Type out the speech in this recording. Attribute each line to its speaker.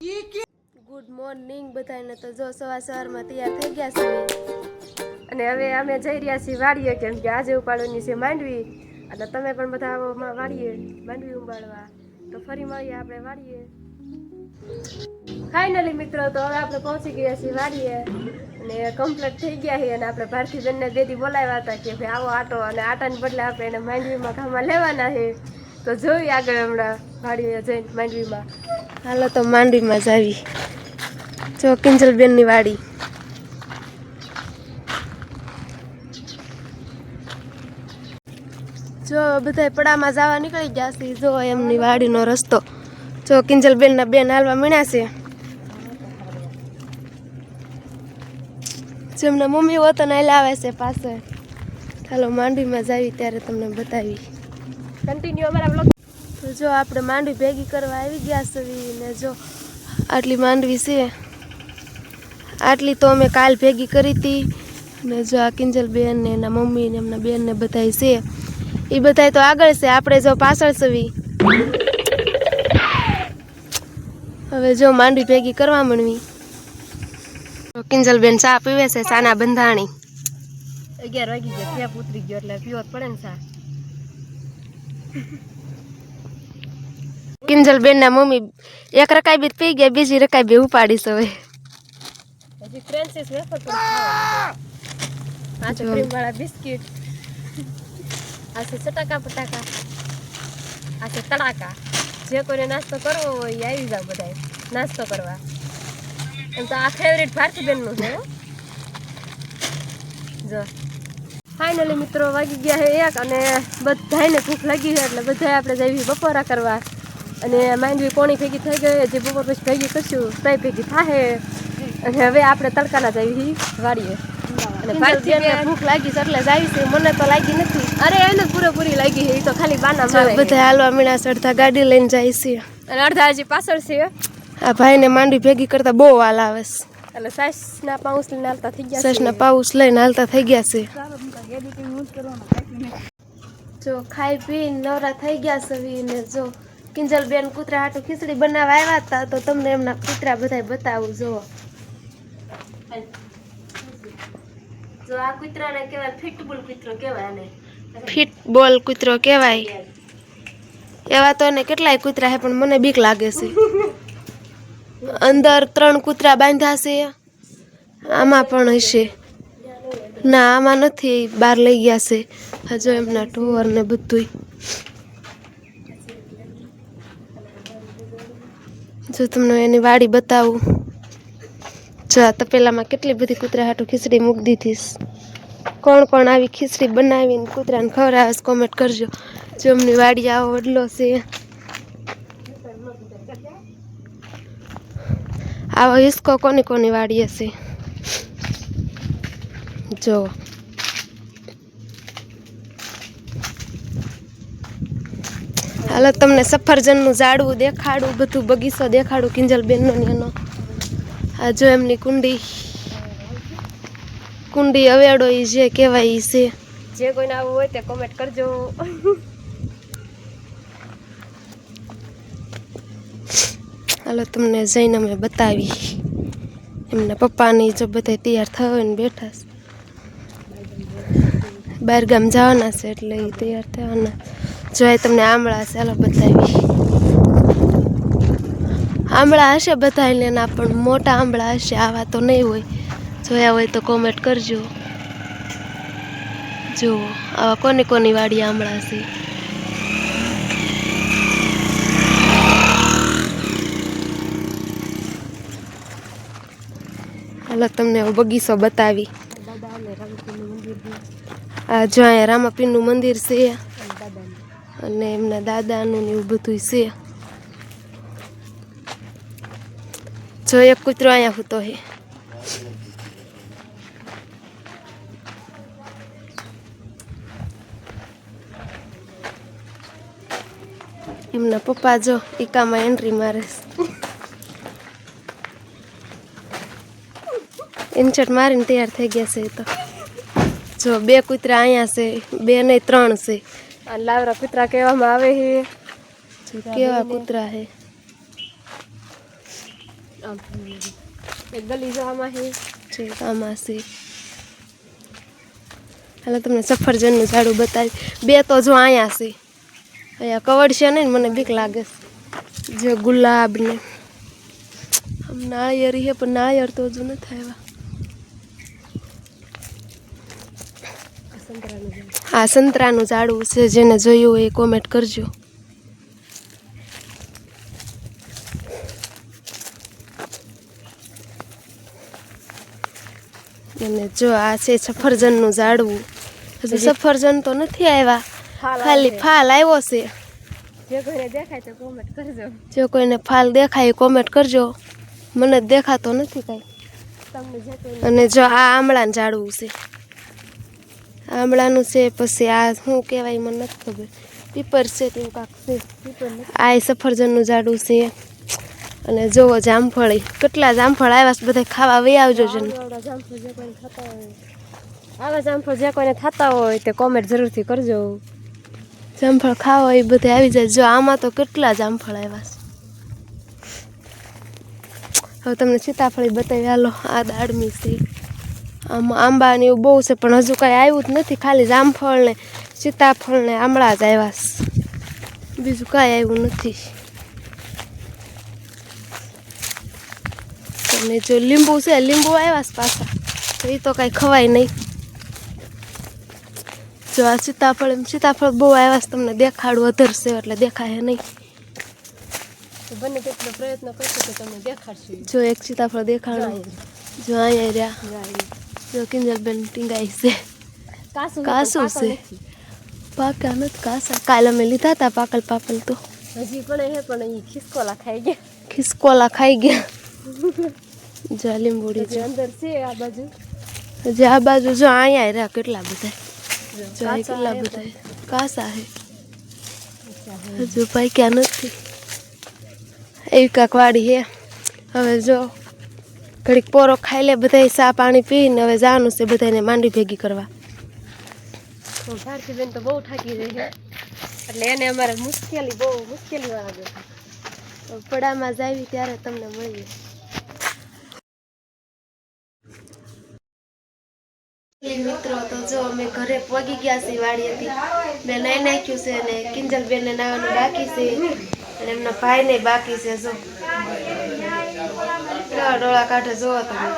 Speaker 1: Good morning બધાને। તો જો સવારમાં તૈયાર થઈ ગયા છે અને હવે અમે જઈ રહ્યા છીએ વાડીએ, કેમ કે આજે ઉપાડવાની છે માંડવી। એટલે તમે પણ બધા આવો વાડીએ માંડવી ઉપાડવા। તો ફરી મળીએ આપણે વાડીએ। ફાઇનલી મિત્રો, તો હવે આપણે પહોંચી ગયા છીએ વાડીએ અને કમ્પ્લીટ થઈ ગયા છે। અને આપણે ભારતીબેનને બેદી બોલાવ્યા હતા કે ભાઈ આવો આટો, અને આટાને બદલે આપણે એને માંડવીમાં કામમાં લેવાના છે। તો જોઈ આગળ હમણાં વાડીએ જઈને માંડવીમાં। હાલો તો માંડવીમાં જ આવી, જો કિંજલબેનની વાડી। જો બધા પડામાં જવા નીકળી ગયા છે। જો એમની વાડીનો રસ્તો, જો કિંજલબેનના બેન હાલવા મળ્યા છે। જેમના મમ્મી વતન હાલ્યા આવે છે પાછળ। ચાલો માંડવીમાં જ આવી ત્યારે તમને બતાવી કન્ટિન્યુ અમારા બ્લોગ। તો જો આપણે માંડવી ભેગી કરવા આવી ગયા છે ને જો આટલી માંડવી છે। આટલી તો અમે કાલ ભેગી કરી હતી ને જો આ કિંજલબેન ને એના મમ્મી ને એમના બેન ને બધાય છે। એ બધાય તો આગળ છે, આપણે જો પાછળ છવી। હવે જો માંડવી ભેગી કરવા માંડવી। કિંજલબેન ચા પીવે છે, ચાના બંધાણી। 11 વાગી ગયા, ક્યાં ઉતરી ગયો એટલે પીવો જ પડે ને ચા। કિંજલબેન ના મમ્મી એક રકાઈ બી પી ગયા, બીજી રકાઈ બી ઉપાડીશ હવે। હજી ફ્રેન્ચીસ વેફર પણ ખાવા। આ તો ક્રીમ વાળા બિસ્કિટ, આ છે ચટાકા પટાકા, આ છે તડાકા। જે કોઈને નાસ્તો કરવો હોય આવી જાવ બધાય નાસ્તો કરવા। એમ તો આ ફેવરિટ ભારતીબેન નું છે। જો ફાઇનલી મિત્રો વાગી ગયા છે 1 અને બધાને ભૂખ લાગી છે, એટલે બધા આપણે જઈએ બપોરા કરવા। અને માંડવી કોણી ભેગી થઈ ગઈ, જે બપોર પછી ભેગી કરશું તઈ ભેગી થાહે। અને હવે આપણે તડકાના જઈએ વાડીએ। અને ભારતીબેનને ભૂખ લાગી છે એટલે જાય છે, મને તો લાગી નથી। અરે એને પૂરેપૂરી લાગી છે, એ તો ખાલી બાના મારે। બધા હાલવા મીણા છે, અડધા ગાડી લઈને જાય છે અને અડધા હજી પાછળ છે। આ ભાઈને માંડવી ભેગી કરતા બહુ હાલ આવે છે, એટલે સાસના પાઉસ લઈને હાલતા થઈ ગયા છે। સાસના પાઉસ લઈને હાલતા થઈ ગયા છે। જો ખાઈ પી નવરા થઈ ગયા છે ને જો કિંજલબેન કૂતરા હાટુ ખીચડી બનાવવા આવ્યા હતા, તો તમને એમના કૂતરા બધા બતાવું। જો આ કૂતરાને કહેવાય ફિટબોલ કૂતરો કહેવાય, આને ફિટબોલ કૂતરો કહેવાય। એવા તો એને કેટલાય કૂતરા છે, પણ મને બીક લાગે છે। અંદર 3 કૂતરા બાંધ્યા છે, આમાં પણ હશે ના, આમાં નથી, બહાર લઈ ગયા છે। હજુ એમના ઢોર ને બધુંય જો તમને એની વાડી બતાવું। જો આ તપેલામાં કેટલી બધી કૂતરા હાટુ ખીચડી મૂકી દીધી। કોણ કોણ આવી ખીચડી બનાવીને કૂતરાને ખવડાવે છે કોમેન્ટ કરજો। જો એમની વાડી આવો વડલો છે, આવો હિસકો કોની કોની વાડી હશે જો। હાલો તમને સફરજનનું ઝાડવું દેખાડું, બધું બગીચો દેખાડું કિંજલબેનનો એનો। આ જો એમની કુંડી અવેડો ઈ જે કહેવાય ઈ છે। જે કોઈને આવું હોય તે કોમેન્ટ કરજો। હાલો તમને જઈને અમે બતાવી। એમના પપ્પાની જો બધા તૈયાર થઈને બેઠા છે, બહાર ગામ જવાના છે એટલે એ તૈયાર થવાના। જો તમને આંબળા છે, હાલો બતાવી। આંબળા હશે બધા એના, પણ મોટા આંબળા હશે, આવા તો નહીં હોય। જોયા હોય તો કોમેન્ટ કરજો। જો આવા કોની કોની વાડી આંબળા છે। હાલો તમને બગીચો બતાવી। આ જો અહીંયા રામાપીરનું મંદિર છે અને એમના દાદાનું ને એવું બધું છે। જો એક કૂતરો અહીંયા સૂતો છે। એમના પપ્પા જો ઈકામાં એન્ટ્રી મારે છે। ઇન્ચટ મારીને તૈયાર થઈ ગયા છે। તો જો 2 કૂતરા અહીંયા છે, 2 નહીં 3 છે। આ લાવરા કૂતરા કહેવામાં આવે છે। જો કેવા કૂતરા છે। એક ગલી જો આમાં છે
Speaker 2: છે આમાં છે. હાલો તમને સફરજનનું ઝાડું બતાવી. બે તો જો અહીંયા છે. અહીંયા કવડ છે ને મને બીક લાગે છે. જે ગુલાબ ને આમ નાળિયેરી છે પણ નાળિયેર તો હજુ નથી આવ્યા. આ સંતરાનું ઝાડું છે. જેને જોયું હોય એ કોમેન્ટ કરજો. અને જો આ છે સફરજનનું ઝાડવું. હજુ સફરજન તો નથી આવ્યા, ખાલી ફાલ આવ્યો છે.
Speaker 1: જે કોઈને દેખાય તો કોમેન્ટ કરજો.
Speaker 2: જો કોઈને ફાલ દેખાય એ કોમેન્ટ કરજો. મને દેખાતો નથી કાંઈ.
Speaker 1: તમને જે કોઈ
Speaker 2: અને જો આ આમળાનું ઝાડવું છે. આમળાનું છે. પછી આ શું કહેવાય મને નથી ખબર. પીપર છે તેવું કાંક છે. આ સફરજનનું ઝાડવું છે. અને જોવો જામફળી, કેટલા જામફળ આવ્યા છે. બધા ખાવા વહી આવજો.
Speaker 1: આવા જામફળ જે કોઈને થતા હોય તે કોમેન્ટ જરૂરથી કરજો.
Speaker 2: જામફળ ખાવા એ બધા આવી જાય. જો આમાં તો કેટલા જામફળ આવ્યા છે. હવે તમને સીતાફળી બતાવી. હાલો આ દાડમી છે. આમાં આંબા ને એવું બહુ છે પણ હજુ કાંઈ આવ્યું જ નથી. ખાલી જામફળ ને સીતાફળ ને આમળા જ આવ્યા છે. બીજું કાંઈ આવ્યું નથી. અને જો લીંબુ છે, લીંબુ આવ્યા છે પાછા. તો એ તો કાંઈ ખવાય નહીં. જો આ સીતાફળ બહુ આવ્યા છે. તમને દેખાડું અધરશે એટલે દેખાય નહીં.
Speaker 1: બને તેટલો પ્રયત્ન કરશો કે તમને દેખાડશે.
Speaker 2: જો એક સીતાફળ દેખાડું. જો અહીંયા રહ્યા. જો કિંજલબેન ટીંગાઈ છે. કાસું છે. પાકા નથી કાસા. કાલે અમે લીધા હતા પાકલ તો
Speaker 1: હજી પણ હે પણ એ ખિસકોલા ખાઈ ગયા.
Speaker 2: ખિસકોલા ખાઈ ગયા. જો લીંબુડી
Speaker 1: જે અંદર છે આ બાજુ.
Speaker 2: જે આ બાજુ જો અહીંયા રહ્યા કેટલા બધા. જો કેટલા બધા કાસા હે. હજુ પાક્યા નથી. એવી કાંક વાડી હે. હવે જો ઘડીક પોરો ખાઈ લે બધા, ચા પાણી પીને હવે જવાનું છે બધાને માંડી ભેગી કરવા.
Speaker 1: ભારતીબેન તો બહુ થાકી રહી છે એટલે એને અમારે મુશ્કેલી વાળા
Speaker 2: પડામાં જાવી ત્યારે તમને મળીએ. મિત્રો તો જો અમે ઘરે પગી ગયા છીએ. વાડી હતી મેં નાઈ નાખ્યું છે અને કિંજલબેનને નાવાનું બાકી છે અને એમના ભાઈને બાકી છે. જો ડોળા કાઢે જોવો તમે.